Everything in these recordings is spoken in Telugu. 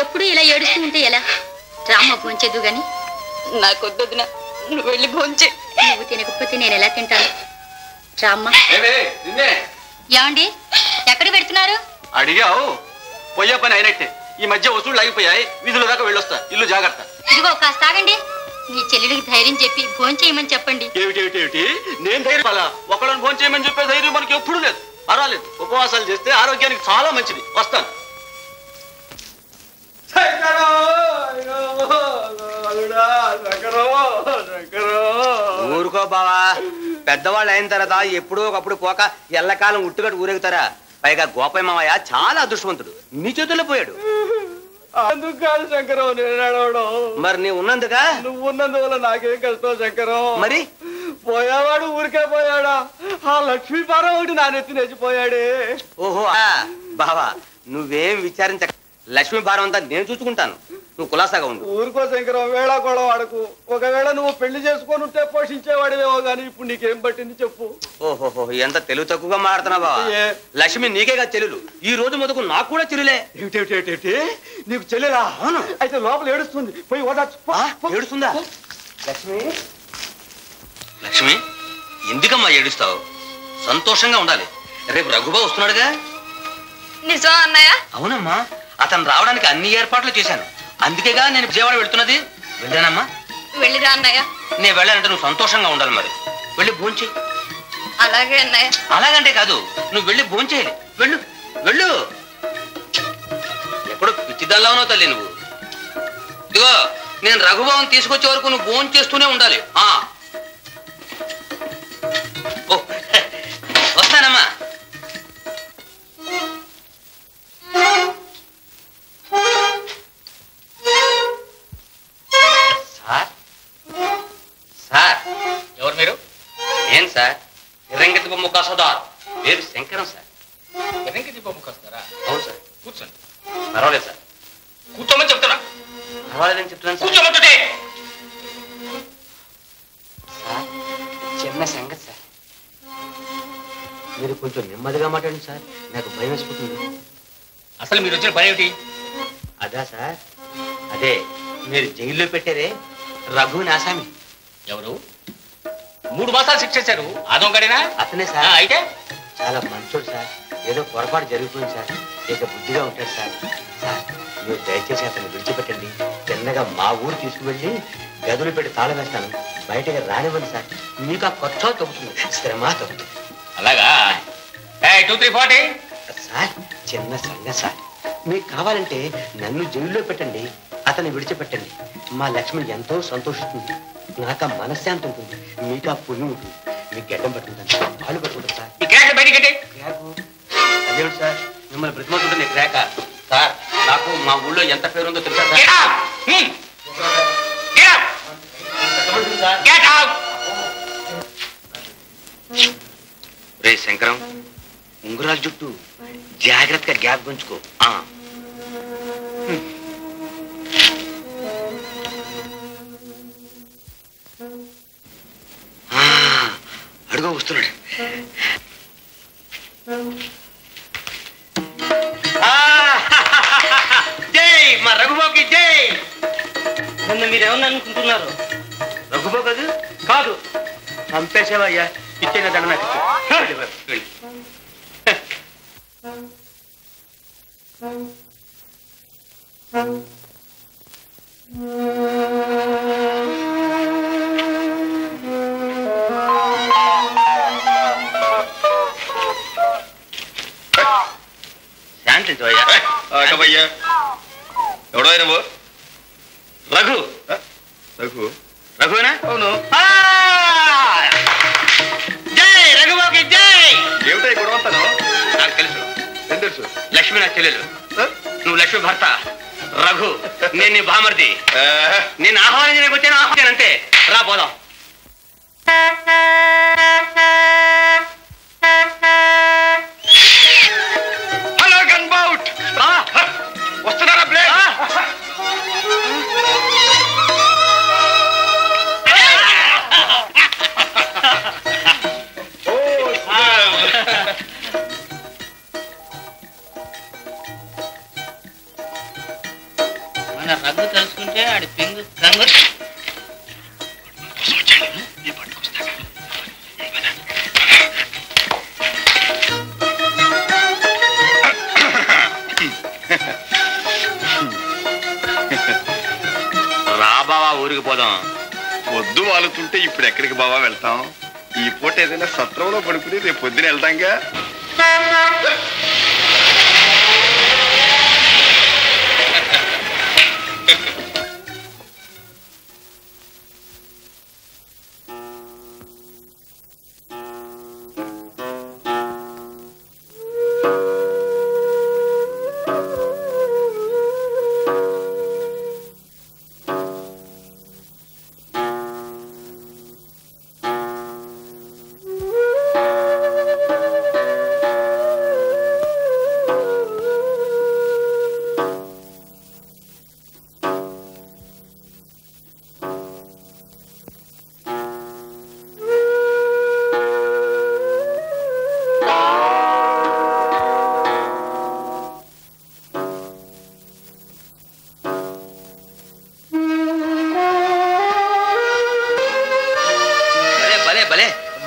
ఎప్పుడు ఇలా ఏడుస్తూ ఉంటే ఎలా? రామ్మ భోంచేదు గాని. నాకొద్దొద్దున, నువ్వు వెళ్ళి భోంచే. నువ్వు తినకపోతే నేను ఎలా తింటాను? రామ్మ. ఏమండి, ఎక్కడికి పెడుతున్నారు? అడిగావు, పోయే పని అయినట్టే. ఈ మధ్య వసూళ్ళు ఆగిపోయాయి, వీధుల దాకా వెళ్ళొస్తా. ఇల్లు జాగ్రత్త. ఇదిగో కాస్త ఆగండి. మీ చెల్లెడికి ధైర్యం చెప్పి భోంచేయమని చెప్పండి. ఏమిటి నేను ధైర్యం అలా ఒకళ్ళని భోంచేయమని చెప్పే ధైర్యం మనకి ఎప్పుడు లేదు. పర్వాలేదు, ఉపవాసాలు చేస్తే ఆరోగ్యానికి చాలా మంచిది. వస్తాను. ఊరుకో బావా, పెద్దవాళ్ళు అయిన తర్వాత ఎప్పుడో ఒకప్పుడు పోక ఎల్లకాలం ఉట్టుగట్టు ఊరేగుతారా? పైగా గోపయ్య మావయ్య చాలా అదృష్టవంతుడు, నీ చేతుల్లో పోయాడు. అందుకు కాదు శంకరం నేను నడవడం. మరి నీ ఉన్నందుగా? నువ్వు ఉన్నందువల్ల నాకేం కష్టం శంకరం. మరి పోయేవాడు ఊరికే పోయాడా? ఆ లక్ష్మీపారం ఒకటి నా నెత్తి నెచ్చిపోయాడే. ఓహో బావా, నువ్వేం విచారించ. లక్ష్మీ భారం అంతా నేను చూసుకుంటాను, నువ్వు కులాసాగా ఉండు. ఊరుకో శంకరం, వేళా కూడా వాడకు. ఒకవేళ నువ్వు పెళ్లి చేసుకొని ఉంటే పోషించేవాడివేమో గాని ఇప్పుడు నీకేం పట్టింది చెప్పు. ఓహోహో, ఎంత తెలుగు తక్కువగా మాడుతున్నావు బావా. లక్ష్మి నీకేగా చెల్లెలు, ఈ రోజు మొదకు నాకు కూడా చెల్లులే. ఏమిటి నీకు చెల్లెలా? అవును. అయితే లోపల ఏడుస్తుంది, పోయి ఓదార్చు. ఏడుస్తుందా? లక్ష్మి లక్ష్మి, ఎందుకమ్మా ఏడుస్తావు? సంతోషంగా ఉండాలి. రేపు రఘుబాబు వస్తున్నాడుగా. నిజం అన్నయ్య? అవునమ్మా, అతను రావడానికి అన్ని ఏర్పాట్లు చేశాను. అందుకేగా నేను విజయవాడ వెళ్తున్నది. వెళ్ళానమ్మా? వెళ్ళిరా అన్నయ్య. నేను వెళ్ళానంటే నువ్వు సంతోషంగా ఉండాలి. మరి వెళ్ళి భోంచేయి. అలాగే అన్నయ్య. అలాగంటే కాదు, నువ్వు వెళ్ళి భోంచేయాలి. వెళ్ళు వెళ్ళు. ఎప్పుడు పిచ్చిదల్లా ఉన్నావు తల్లి నువ్వు. ఇదిగో, నేను రఘుబాబుని తీసుకొచ్చే వరకు నువ్వు భోంచేస్తూనే ఉండాలి. ఓ వస్తానమ్మా. సార్ సార్, ఎవరు మీరు? నేను సార్ ఎర్రంగితి బొమ్మ కాసోదార్, పేరు శంకరం సార్. ఎర్రంగితి బొమ్మ కాస్తారా? అవును సార్. కూర్చోండి. పర్వాలేదు సార్. కూర్చోమని చెప్తున్నా. పర్వాలేదని చెప్తున్నాను సార్. కూర్చోమంటుంటే సార్, చిన్న సంగతి సార్, మీరు కొంచెం నెమ్మదిగా మాట్లాడండి సార్, నాకు భయం వేసిపోతుంది. అసలు మీరు వచ్చిన పని ఏమిటి? అదా సార్, అదే మీరు జైల్లో పెట్టారే రఘుని ఆసామి. ఎవరు? 3 మాసాలు శిక్ష చేశారు. అదొంగడేనా? అతనే సార్. అయితే చాలా మంచోడు సార్. ఏదో పొరపాటు జరిగిపోయింది సార్, ఇక బుద్ధిగా ఉంటాడు సార్. సార్, మీరు దయచేసి అతన్ని విడిచిపెట్టండి. చిన్నగా మా ఊరు తీసుకువెళ్ళి గదులు పెట్టి తాళం వేస్తాను. బయటగా రానివ్వండి సార్. మీకు ఆ కొత్త తగ్గుతుంది, శ్రమ తగ్గుతుంది. అలాగా? 2, 3, 40. సార్, చిన్న సంగతి సార్, మీకు కావాలంటే నన్ను జైల్లో పెట్టండి, అతన్ని విడిచిపెట్టండి. మా లక్ష్మి ఎంతో సంతోషిస్తుంది, నాకు ఆ మనశ్శాంతి ఉంటుంది, మీకు ఆ పుణ్యం ఉంటుంది. మీకు గడ్డం పట్టుకుంటాను, పాలు పట్టుకుంటాను సార్. ఈ క్రాక్ బయటికి అదేమిటి సార్, మిమ్మల్ని బ్రతిమవుతుంటుంది క్రాక. సార్, నాకు మా ఊళ్ళో ఎంత పేరుందో తెలుసా సార్? రే శంకరం, ఉంగురాల జుట్టు జాగ్రత్తగా గ్యాప్ గుంచుకో. అడుగు వస్తున్నాడు. జై మా రఘుబాబుకి జై. నన్ను మీరేమన్నా అనుకుంటున్నారు? రఘుబాబు కాదు కాదు, చంపేసేవయ్యా. ఇచ్చిన దండ నాకు ఇచ్చే. శాంతించవయ్యా. ఎవడో నువ్వు? రఘు. రఘు? రఘునా? అవును. జై రఘుబాబుకి జై. ఏమిటో గొడవ వస్తాను? నాకు తెలుసు. ఏం తెలుసు? లక్ష్మి నా చెల్లెలు, నువ్వు లక్ష్మి భర్త. రఘు నేను నీ బామర్ది. నేను ఆహ్వానించడానికి వచ్చాను, ఆహ్వానంతే. రా పోదాం. హలో గన్బౌట్, వస్తున్నారా? బ్లేడ్ మన రగ్గు తలుచుకుంటే ఆడి పింగు రంగు రా బావా ఊరికి పోదాం. వద్దు వాలుతుంటే ఇప్పుడు ఎక్కడికి బావా వెళ్తాం? ఈ పూట ఏదైనా సత్రంలో పడుకుని రేపు పొద్దున వెళ్తాంగా.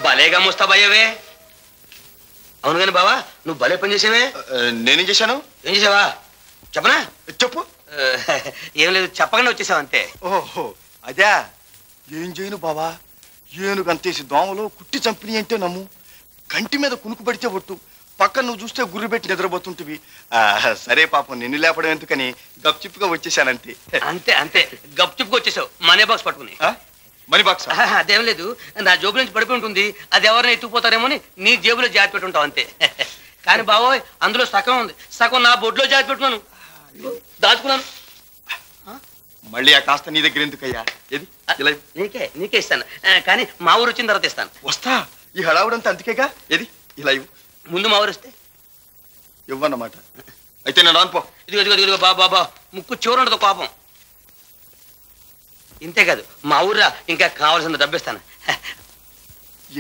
భలేగా ముస్తాబయ్యవే. అవును కానీ బావా నువ్వు భలే పని చేసావే. నేనేం చేశాను? ఏం చేసావా చెప్పనా? చెప్పు. ఏం లేదు చెప్పకుండా వచ్చేసావు అంతే. ఓహో అదే. ఏం చేయను బావా, ఏనుగు అంతేసి దోమలో కుట్టి చంపిని అంటే నమ్ము. కంటి మీద కునుకు పడితే ఒట్టు, పక్కన నువ్వు చూస్తే గుర్రు పెట్టి నిద్రపోతుంటివి. సరే పాపం నిన్ను లేపడం ఎందుకని గప్చిప్గా వచ్చేసానంతే. అంతే అంతే గప్చిప్గా వచ్చేసావు మనీ బాక్స్ పట్టుకుని. Money box? అదేం లేదు, నా జోబు నుంచి పడిపోయి ఉంటుంది, అది ఎవరైనా ఎత్తుకుపోతారేమో అని నీ జేబులో జాతి పెట్టుంటావు అంతే. కానీ బావోయ్ అందులో సగం ఉంది, సగం నా బొడ్లో జాతి పెట్టుకున్నాను, దాచుకున్నాను. మళ్ళీ ఆ కాస్త నీ దగ్గర ఎందుకయ్యా? ఏది నీకే ఇస్తాను, కానీ మా ఊరు వచ్చిన తర్వాత ఇస్తాను. వస్తా, ఈ హడావుడంతా అందుకేగా. ఏది ఇలా ఇవ్వు. ముందు మా ఊరు వస్తే ఇవ్వన్నమాట. అయితే నేను రానుపో. ఇదిగో బాబా ముక్కు చివరుండదు కోపం. ఇంతే కాదు మా ఊర్రా ఇంకా కావాల్సిన డబ్బిస్తాను.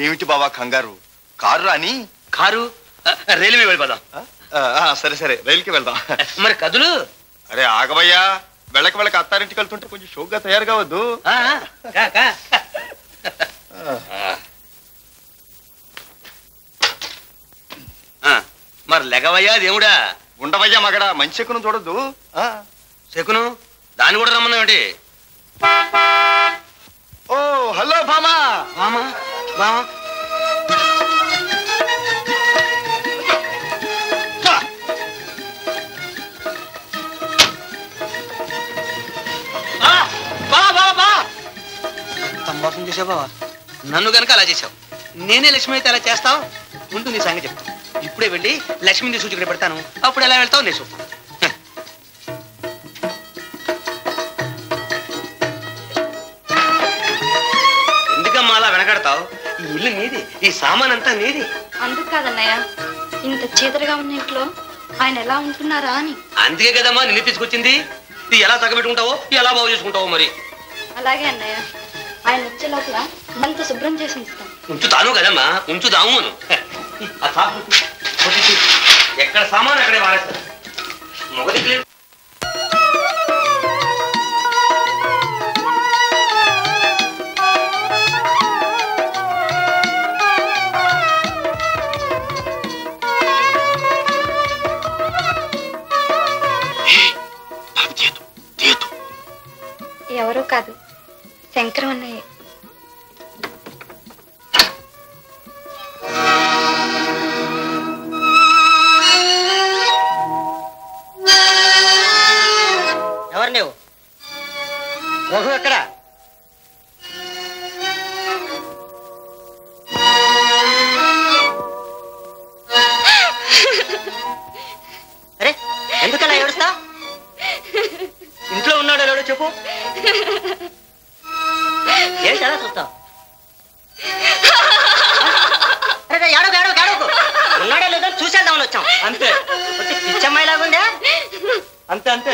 ఏమిటి బాబా కంగారు? కారు రాని? కారు రైల్వే వెళ్ళిపోదాం. సరే సరే రైలుకి వెళ్దాం. మరి కదులు. అరే ఆగవయ్యా, వెళ్ళక అత్తారింటికి వెళ్తుంటే కొంచెం షోక్గా తయారు కావద్దు. మరి లెగవయ్యా దేవుడా. ఉండవయ్యా మగడా, మంచి శకునం చూడద్దు. శకునం దాన్ని కూడా రమ్మన్నావేంటి? ఓ హలో భామా. భామా భామా మోసం చేసావు బావా, నన్ను గనక అలా చేసావు. నేనే లక్ష్మి అయితే అలా చేస్తావు. ముందు నీ సంగతి చెప్తాను. ఇప్పుడే వెళ్ళి లక్ష్మిని సూచికడ పెడతాను, అప్పుడు ఎలా వెళ్తావు నేను చూస్తాను. ఎందుకమ్మా అలా వెనకడతావు? ఈ ఇల్లు నీది, ఈ సామాన్ అంతా నీది. అందుకు కాదన్నయ్య, ఇంత చీదరగా ఉన్న ఇంట్లో ఆయన ఎలా ఉంటున్నారా అని. అందుకే కదమ్మా నిన్ను తీసుకొచ్చింది. ఇది ఎలా తగ్గబెట్టుకుంటావో ఎలా బాగు చేసుకుంటావో మరి. అలాగే అన్నయ్య, ఆయన వచ్చే లోపల అంత శుభ్రం చేసి ఇస్తాం. ఉంచుతాను కదమ్మా, ఉంచుదాము. ఎక్కడ సామాన్ అక్కడే వాడేస్తారు. మొగది ఎవరో కాదు, శంకరం అన్నయ్య. ఎవరు నువ్వు? రఘు ఎక్కడ? అరే ఎందుకలా ఏడుస్తా? ఇంట్లో ఉన్నాడో లేడో చెప్పు. ఏంటి అలా చూస్తావు? ఏడవకు, ఉన్నాడో లేదో చూసేద్దామని వచ్చాం అంతే. పిచ్చమ్మాయి లాగుందా? అంతే అంతే.